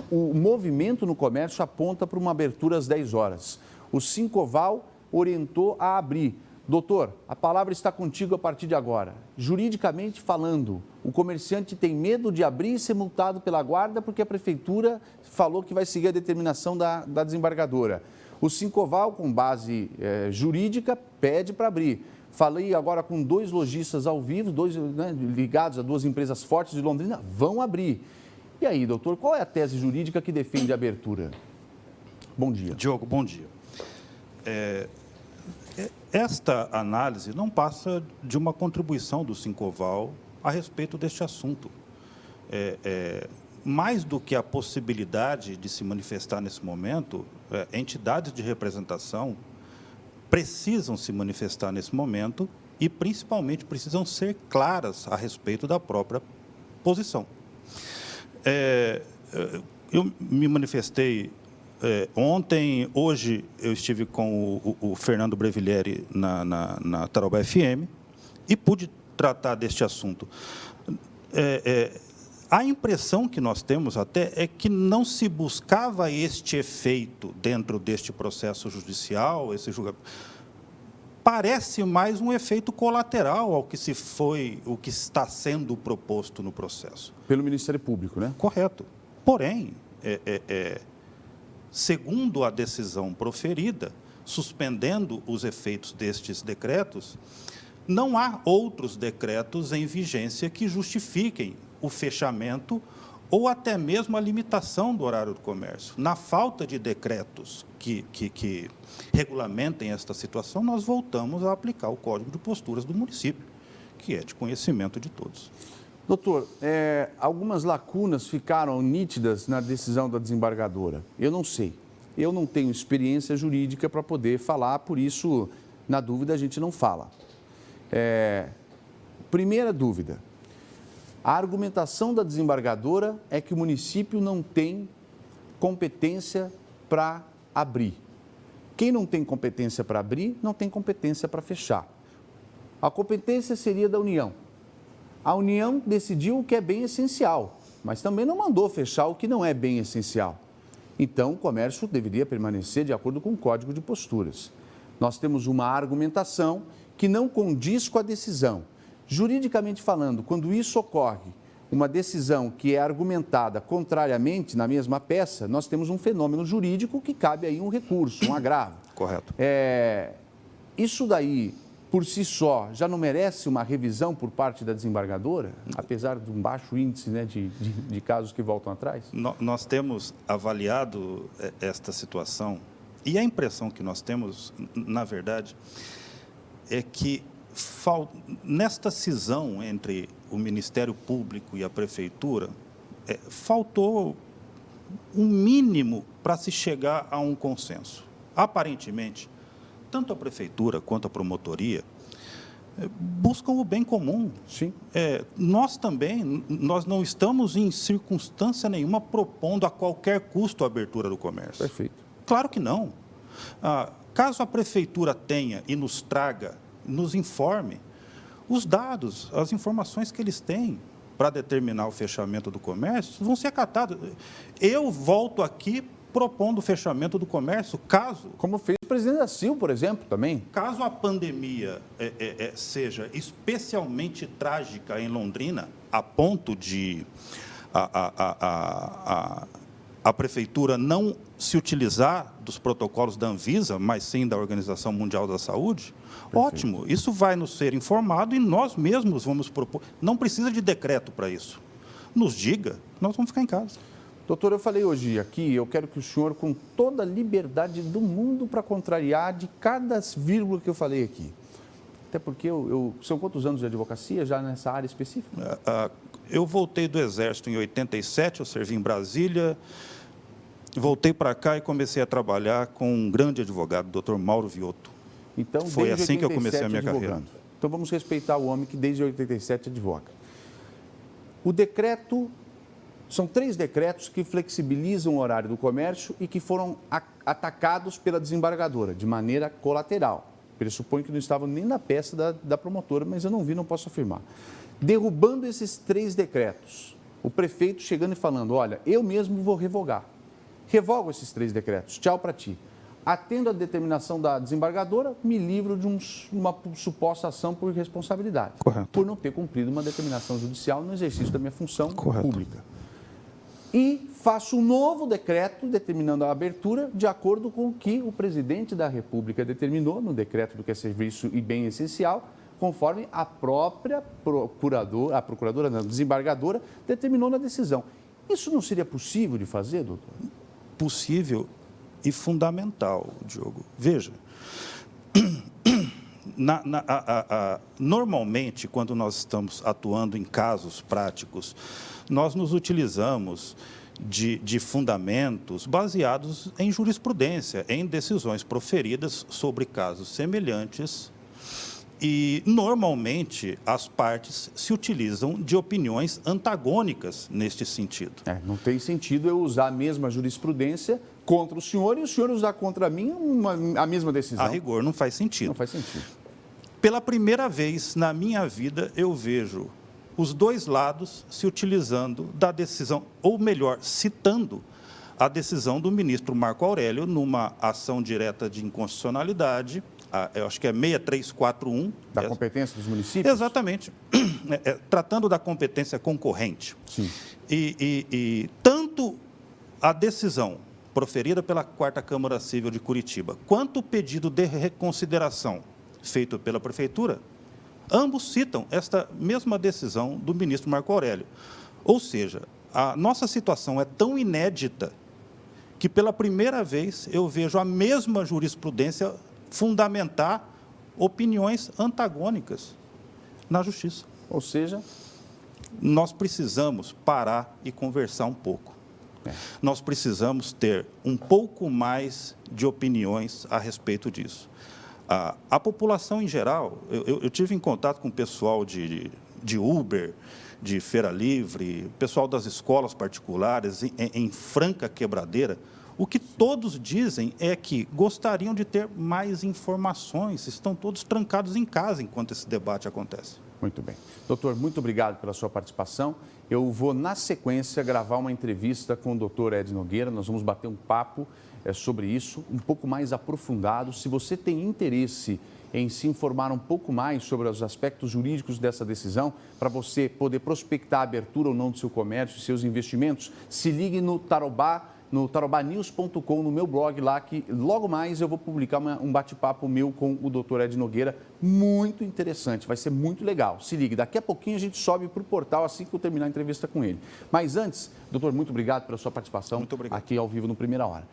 O movimento no comércio aponta para uma abertura às 10 horas. O Sincoval orientou a abrir. Doutor, a palavra está contigo a partir de agora. Juridicamente falando, o comerciante tem medo de abrir e ser multado pela guarda porque a prefeitura falou que vai seguir a determinação da desembargadora. O Sincoval, com base jurídica, pede para abrir. Falei agora com 2 lojistas ao vivo, ligados a 2 empresas fortes de Londrina, vão abrir. E aí, doutor, qual é a tese jurídica que defende a abertura? Bom dia. Diogo, bom dia. Esta análise não passa de uma contribuição do Sincoval a respeito deste assunto. Mais do que a possibilidade de se manifestar nesse momento, entidades de representação precisam se manifestar nesse momento e, principalmente, precisam ser claras a respeito da própria posição. Eu me manifestei ontem, hoje eu estive com o Fernando Brevilieri na Tarouba FM e pude tratar deste assunto. A impressão que nós temos até é que não se buscava este efeito dentro deste processo judicial, esse julgamento. Parece mais um efeito colateral ao que o que está sendo proposto no processo. Pelo Ministério Público, né? Correto. Porém, segundo a decisão proferida, suspendendo os efeitos destes decretos, não há outros decretos em vigência que justifiquem o fechamento ou até mesmo a limitação do horário do comércio. Na falta de decretos que regulamentem esta situação, nós voltamos a aplicar o Código de Posturas do município, que é de conhecimento de todos. Doutor, algumas lacunas ficaram nítidas na decisão da desembargadora. Eu não sei. Eu não tenho experiência jurídica para poder falar, por isso, na dúvida, a gente não fala. Primeira dúvida. A argumentação da desembargadora é que o município não tem competência para abrir. Quem não tem competência para abrir, não tem competência para fechar. A competência seria da União. A União decidiu o que é bem essencial, mas também não mandou fechar o que não é bem essencial. Então, o comércio deveria permanecer de acordo com o Código de Posturas. Nós temos uma argumentação que não condiz com a decisão. Juridicamente falando, quando isso ocorre, uma decisão que é argumentada contrariamente na mesma peça, nós temos um fenômeno jurídico que cabe aí um recurso, um agravo. Correto. Isso daí, por si só, já não merece uma revisão por parte da desembargadora, apesar de um baixo índice, né, de casos que voltam atrás? Nós temos avaliado esta situação e a impressão que nós temos, na verdade, é que nesta cisão entre o Ministério Público e a Prefeitura, faltou um mínimo para se chegar a um consenso. Aparentemente, tanto a Prefeitura quanto a Promotoria buscam o bem comum. Sim. Nós não estamos em circunstância nenhuma propondo a qualquer custo a abertura do comércio. Perfeito. Claro que não. Caso a Prefeitura tenha e nos traga, nos informe os dados, as informações que eles têm para determinar o fechamento do comércio, vão ser acatados. Eu volto aqui propondo o fechamento do comércio, caso... Como fez o presidente da CIL, por exemplo, também. Caso a pandemia seja especialmente trágica em Londrina, a ponto de a Prefeitura não se utilizar dos protocolos da Anvisa, mas sim da Organização Mundial da Saúde, perfeito. Ótimo, isso vai nos ser informado e nós mesmos vamos propor. Não precisa de decreto para isso. Nos diga, nós vamos ficar em casa. Doutor, eu falei hoje aqui, eu quero que o senhor, com toda a liberdade do mundo para contrariar de cada vírgula que eu falei aqui. Até porque são quantos anos de advocacia já nessa área específica? Eu voltei do Exército em 87, eu servi em Brasília, voltei para cá e comecei a trabalhar com um grande advogado, o Dr. Mauro Viotto. Então, foi assim que eu comecei a minha carreira. Então, vamos respeitar o homem que desde 87 advoga. O decreto, são 3 decretos que flexibilizam o horário do comércio e que foram atacados pela desembargadora, de maneira colateral. Pressuponho que não estavam nem na peça da promotora, mas eu não vi, não posso afirmar. Derrubando esses 3 decretos, o prefeito chegando e falando, olha, eu mesmo vou revogar. Revogo esses 3 decretos, tchau para ti. Atendo a determinação da desembargadora, me livro de uma suposta ação por irresponsabilidade. Correto. Por não ter cumprido uma determinação judicial no exercício da minha função Correto. pública. E faço um novo decreto determinando a abertura de acordo com o que o presidente da República determinou no decreto do que é serviço e bem essencial, conforme a própria desembargadora determinou na decisão. Isso não seria possível de fazer, doutor? Possível e fundamental, Diogo. Veja, normalmente, quando nós estamos atuando em casos práticos, nós nos utilizamos de fundamentos baseados em jurisprudência, em decisões proferidas sobre casos semelhantes. E, normalmente, as partes se utilizam de opiniões antagônicas neste sentido. Não tem sentido eu usar a mesma jurisprudência contra o senhor e o senhor usar contra mim a mesma decisão. A rigor, não faz sentido. Não faz sentido. Pela primeira vez na minha vida, eu vejo os 2 lados se utilizando da decisão, ou melhor, citando a decisão do ministro Marco Aurélio numa ação direta de inconstitucionalidade, eu acho que é 6341. Da competência dos municípios? Exatamente. Tratando da competência concorrente. Sim. E tanto a decisão proferida pela 4ª Câmara Civil de Curitiba, quanto o pedido de reconsideração feito pela Prefeitura, ambos citam esta mesma decisão do ministro Marco Aurélio. Ou seja, a nossa situação é tão inédita que, pela primeira vez, eu vejo a mesma jurisprudência fundamentar opiniões antagônicas na Justiça. Ou seja, nós precisamos parar e conversar um pouco. Nós precisamos ter um pouco mais de opiniões a respeito disso. A população em geral, eu tive em contato com o pessoal de Uber, de Feira Livre, pessoal das escolas particulares, em franca quebradeira. O que todos dizem é que gostariam de ter mais informações, estão todos trancados em casa enquanto esse debate acontece. Muito bem. Doutor, muito obrigado pela sua participação. Eu vou, na sequência, gravar uma entrevista com o doutor Ed Nogueira. Nós vamos bater um papo sobre isso, um pouco mais aprofundado. Se você tem interesse em se informar um pouco mais sobre os aspectos jurídicos dessa decisão, para você poder prospectar a abertura ou não do seu comércio, seus investimentos, se ligue no tarobanews.com, no meu blog lá, que logo mais eu vou publicar um bate-papo meu com o doutor Ed Nogueira, muito interessante, vai ser muito legal. Se ligue, daqui a pouquinho a gente sobe para o portal assim que eu terminar a entrevista com ele. Mas antes, doutor, muito obrigado pela sua participação aqui ao vivo no Primeira Hora.